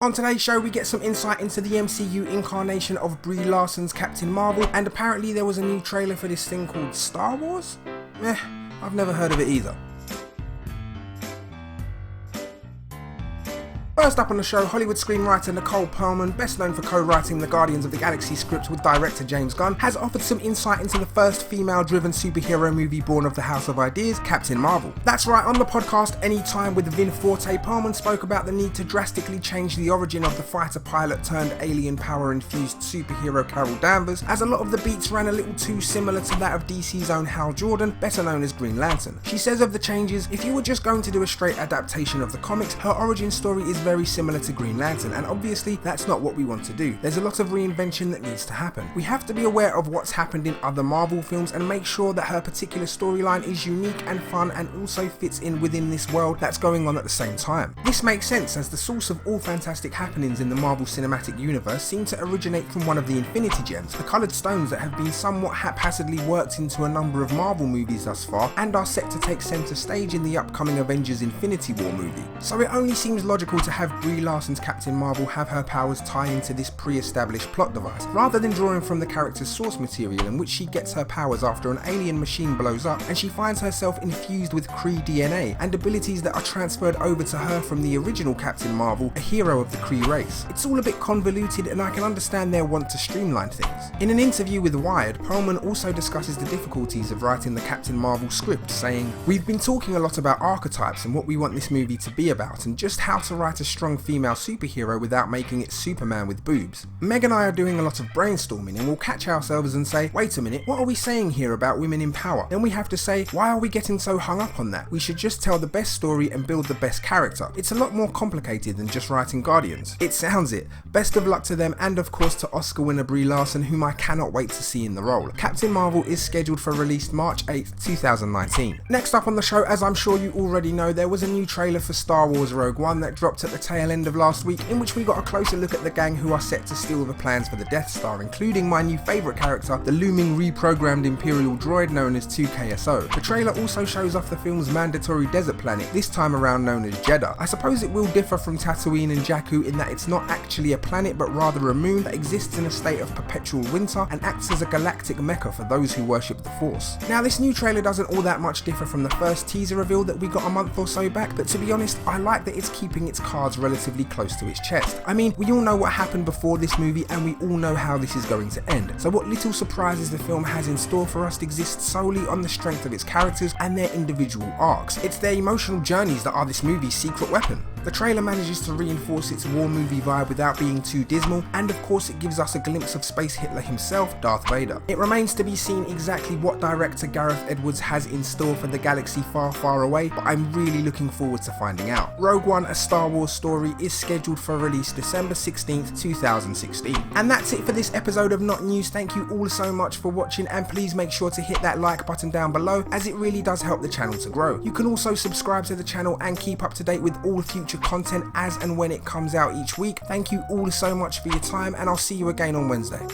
On today's show, we get some insight into the MCU incarnation of Brie Larson's Captain Marvel, and apparently there was a new trailer for this thing called Star Wars? I've never heard of it either. First up on the show, Hollywood screenwriter Nicole Perlman, best known for co-writing the Guardians of the Galaxy script with director James Gunn, has offered some insight into the first female-driven superhero movie born of the House of Ideas, Captain Marvel. That's right, on the podcast Anytime with Vin Forte, Perlman spoke about the need to drastically change the origin of the fighter pilot turned alien power-infused superhero Carol Danvers, as a lot of the beats ran a little too similar to that of DC's own Hal Jordan, better known as Green Lantern. She says of the changes, if you were just going to do a straight adaptation of the comics, her origin story is very similar to Green Lantern, and obviously that's not what we want to do. There's a lot of reinvention that needs to happen. We have to be aware of what's happened in other Marvel films and make sure that her particular storyline is unique and fun and also fits in within this world that's going on at the same time. This makes sense, as the source of all fantastic happenings in the Marvel Cinematic Universe seem to originate from one of the Infinity Gems, the coloured stones that have been somewhat haphazardly worked into a number of Marvel movies thus far and are set to take centre stage in the upcoming Avengers Infinity War movie. So it only seems logical to have Brie Larson's Captain Marvel have her powers tie into this pre-established plot device, rather than drawing from the character's source material, in which she gets her powers after an alien machine blows up and she finds herself infused with Kree DNA and abilities that are transferred over to her from the original Captain Marvel, a hero of the Kree race. It's all a bit convoluted, and I can understand their want to streamline things. In an interview with Wired, Perlman also discusses the difficulties of writing the Captain Marvel script, saying, "We've been talking a lot about archetypes and what we want this movie to be about, and just how to write a strong female superhero without making it Superman with boobs. Meg and I are doing a lot of brainstorming, and we'll catch ourselves and say, wait a minute, what are we saying here about women in power? Then we have to say, why are we getting so hung up on that? We should just tell the best story and build the best character. It's a lot more complicated than just writing Guardians." It sounds it. Best of luck to them, and of course to Oscar winner Brie Larson, whom I cannot wait to see in the role. Captain Marvel is scheduled for release March 8th, 2019. Next up on the show, as I'm sure you already know, there was a new trailer for Star Wars Rogue One that dropped at the tail end of last week, in which we got a closer look at the gang who are set to steal the plans for the Death Star, including my new favourite character, the looming reprogrammed Imperial droid known as 2KSO. The trailer also shows off the film's mandatory desert planet, this time around known as Jeddah. I suppose it will differ from Tatooine and Jakku in that it's not actually a planet but rather a moon that exists in a state of perpetual winter and acts as a galactic mecca for those who worship the Force. Now, this new trailer doesn't all that much differ from the first teaser reveal that we got a month or so back, but to be honest, I like that it's keeping its cards relatively close to its chest. I mean, we all know what happened before this movie, and we all know how this is going to end, so what little surprises the film has in store for us exist solely on the strength of its characters and their individual arcs. It's their emotional journeys that are this movie's secret weapon. The trailer manages to reinforce its war movie vibe without being too dismal, and of course it gives us a glimpse of Space Hitler himself, Darth Vader. It remains to be seen exactly what director Gareth Edwards has in store for the galaxy far, far away, but I'm really looking forward to finding out. Rogue One, a Star Wars story, is scheduled for release December 16th, 2016. And that's it for this episode of Not News. Thank you all so much for watching, and please make sure to hit that like button down below, as it really does help the channel to grow. You can also subscribe to the channel and keep up to date with all future content as and when it comes out each week. Thank you all so much for your time, and I'll see you again on Wednesday.